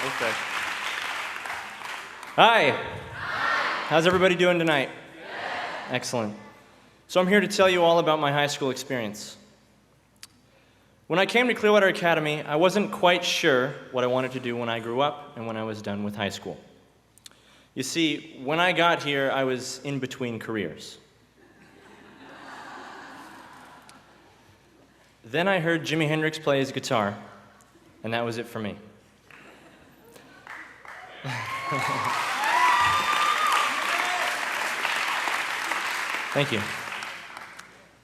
Okay. Hi. How's everybody doing tonight? Excellent. So I'm here to tell you all about my high school experience. When I came to Clearwater Academy, I wasn't quite sure what I wanted to do when I grew up and when I was done with high school. You see, when I got here, I was in between careers. Then I heard Jimi Hendrix play his guitar, and that was it for me. Thank you.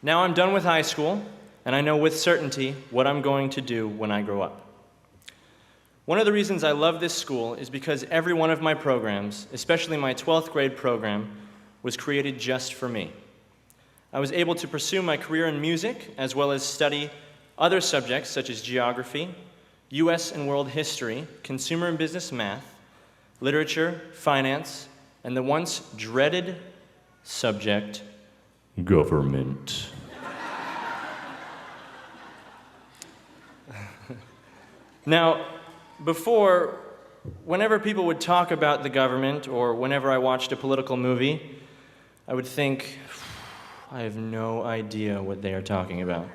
Now I'm done with high school, and I know with certainty what I'm going to do when I grow up. One of the reasons I love this school is because every one of my programs, especially my 12th grade program, was created just for me. I was able to pursue my career in music, as well as study other subjects such as geography, U.S. and world history, consumer and business math, literature, finance, and the once dreaded subject, government. Now, before, whenever people would talk about the government, or whenever I watched a political movie, I would think, I have no idea what they are talking about.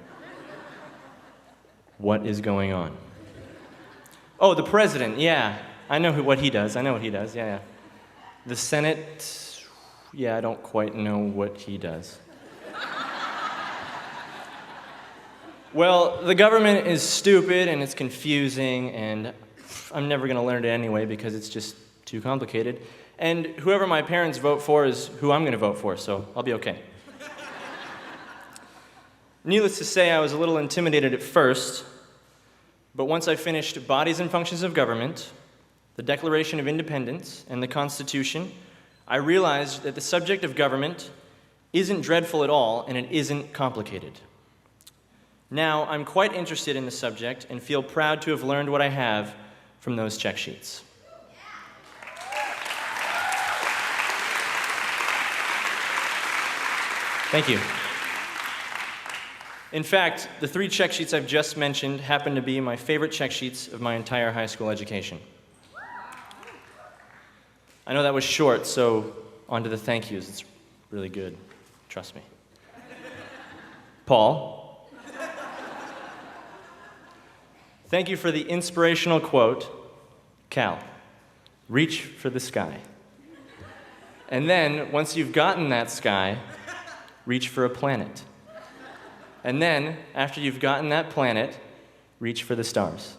What is going on? Oh, the president, yeah. I know what he does. Yeah. The Senate, yeah, I don't quite know what he does. Well, the government is stupid and it's confusing, and I'm never going to learn it anyway because it's just too complicated. And whoever my parents vote for is who I'm going to vote for, so I'll be okay. Needless to say, I was a little intimidated at first, but once I finished Bodies and Functions of Government, the Declaration of Independence, and the Constitution, I realized that the subject of government isn't dreadful at all, and it isn't complicated. Now, I'm quite interested in the subject and feel proud to have learned what I have from those check sheets. Thank you. In fact, the 3 check sheets I've just mentioned happen to be my favorite check sheets of my entire high school education. I know that was short, so on to the thank yous. It's really good. Trust me. Paul. Thank you for the inspirational quote, Cal, reach for the sky. And then, once you've gotten that sky, reach for a planet. And then, after you've gotten that planet, reach for the stars.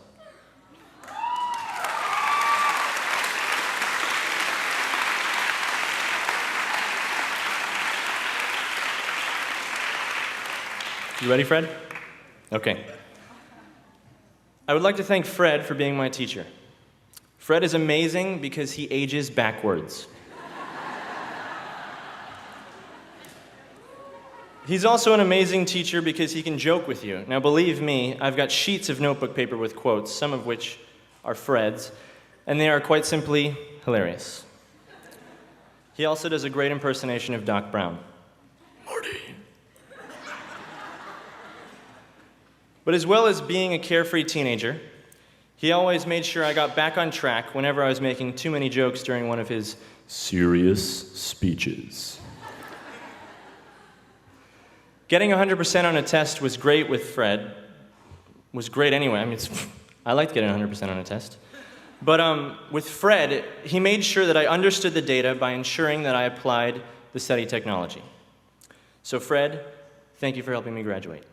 You ready, Fred? Okay. I would like to thank Fred for being my teacher. Fred is amazing because he ages backwards. He's also an amazing teacher because he can joke with you. Now, believe me, I've got sheets of notebook paper with quotes, some of which are Fred's, and they are quite simply hilarious. He also does a great impersonation of Doc Brown. Marty. But as well as being a carefree teenager, he always made sure I got back on track whenever I was making too many jokes during one of his serious speeches. Getting 100% on a test was great with Fred. Was great anyway. I mean, I liked getting 100% on a test. But with Fred, he made sure that I understood the data by ensuring that I applied the study technology. So Fred, thank you for helping me graduate.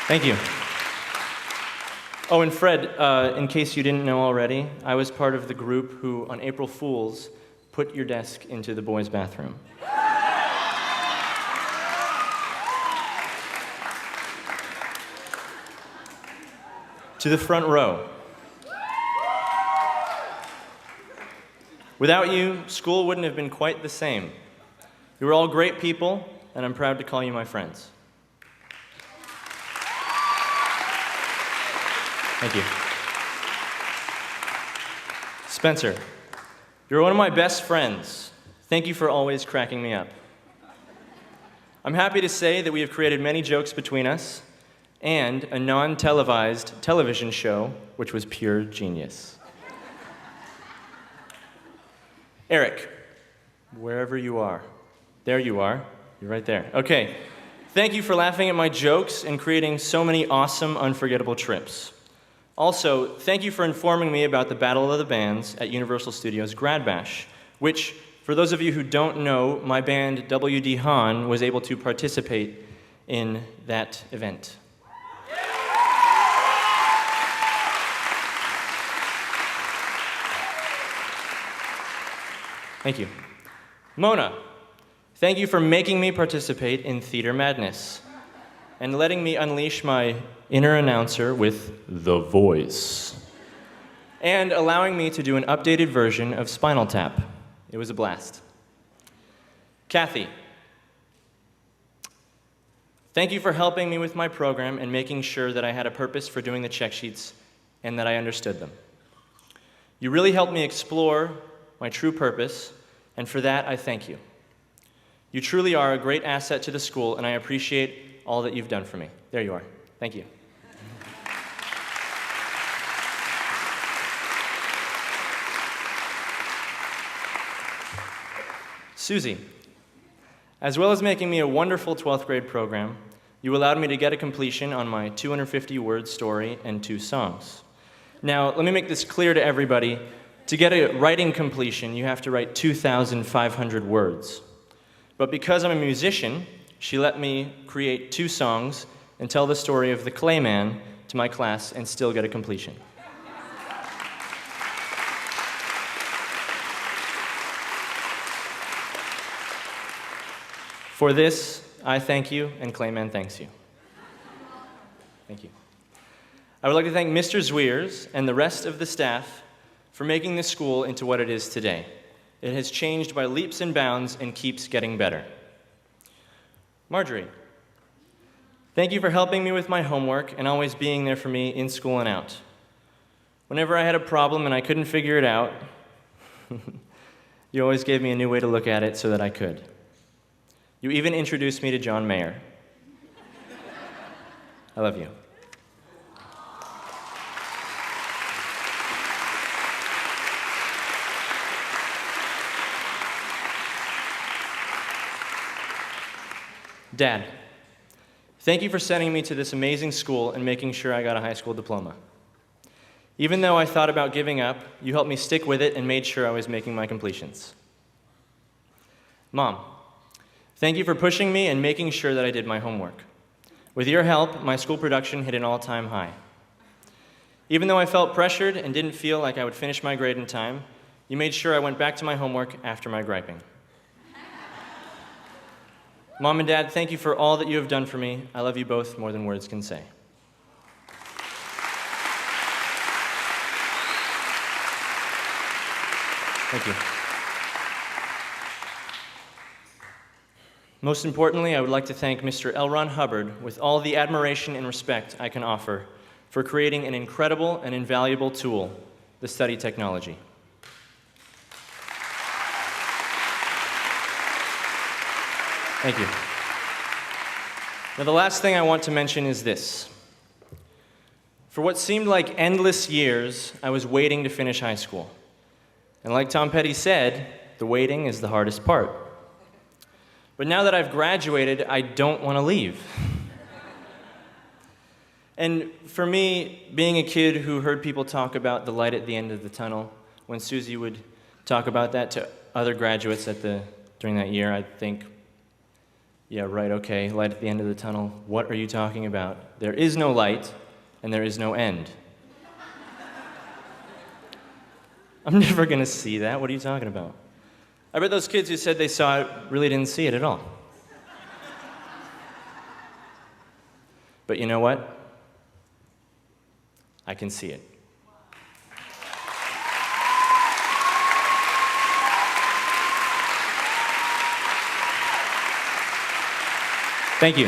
Thank you. Oh, and Fred, in case you didn't know already, I was part of the group who, on April Fools, put your desk into the boys' bathroom. To the front row. Without you, school wouldn't have been quite the same. You were all great people, and I'm proud to call you my friends. Thank you. Spencer, you're one of my best friends. Thank you for always cracking me up. I'm happy to say that we have created many jokes between us and a non-televised television show, which was pure genius. Eric, wherever you are. There you are. You're right there. Okay. Thank you for laughing at my jokes and creating so many awesome, unforgettable trips. Also, thank you for informing me about the Battle of the Bands at Universal Studios Grad Bash, which, for those of you who don't know, my band W.D. Hahn was able to participate in that event. Thank you. Mona, thank you for making me participate in Theater Madness and letting me unleash my inner announcer with The Voice and allowing me to do an updated version of Spinal Tap. It was a blast. Kathy, thank you for helping me with my program and making sure that I had a purpose for doing the check sheets and that I understood them. You really helped me explore my true purpose, and for that, I thank you. You truly are a great asset to the school, and I appreciate all that you've done for me. There you are. Thank you. Susie, as well as making me a wonderful 12th grade program, you allowed me to get a completion on my 250-word story and 2 songs. Now, let me make this clear to everybody. To get a writing completion, you have to write 2,500 words. But because I'm a musician, she let me create 2 songs and tell the story of the Clay Man to my class and still get a completion. For this, I thank you, and Clayman thanks you. Thank you. I would like to thank Mr. Zwiers and the rest of the staff for making this school into what it is today. It has changed by leaps and bounds and keeps getting better. Marjorie, thank you for helping me with my homework and always being there for me in school and out. Whenever I had a problem and I couldn't figure it out, you always gave me a new way to look at it so that I could. You even introduced me to John Mayer. I love you. Dad, thank you for sending me to this amazing school and making sure I got a high school diploma. Even though I thought about giving up, you helped me stick with it and made sure I was making my completions. Mom, thank you for pushing me and making sure that I did my homework. With your help, my school production hit an all-time high. Even though I felt pressured and didn't feel like I would finish my grade in time, you made sure I went back to my homework after my griping. Mom and Dad, thank you for all that you have done for me. I love you both more than words can say. Thank you. Most importantly, I would like to thank Mr. L. Ron Hubbard with all the admiration and respect I can offer for creating an incredible and invaluable tool, the study technology. Thank you. Now, the last thing I want to mention is this. For what seemed like endless years, I was waiting to finish high school. And like Tom Petty said, the waiting is the hardest part. But now that I've graduated, I don't want to leave. And for me, being a kid who heard people talk about the light at the end of the tunnel, when Susie would talk about that to other graduates during that year, I'd think, yeah, right, okay, light at the end of the tunnel. What are you talking about? There is no light, and there is no end. I'm never going to see that. What are you talking about? I bet those kids who said they saw it really didn't see it at all. But you know what? I can see it. Thank you.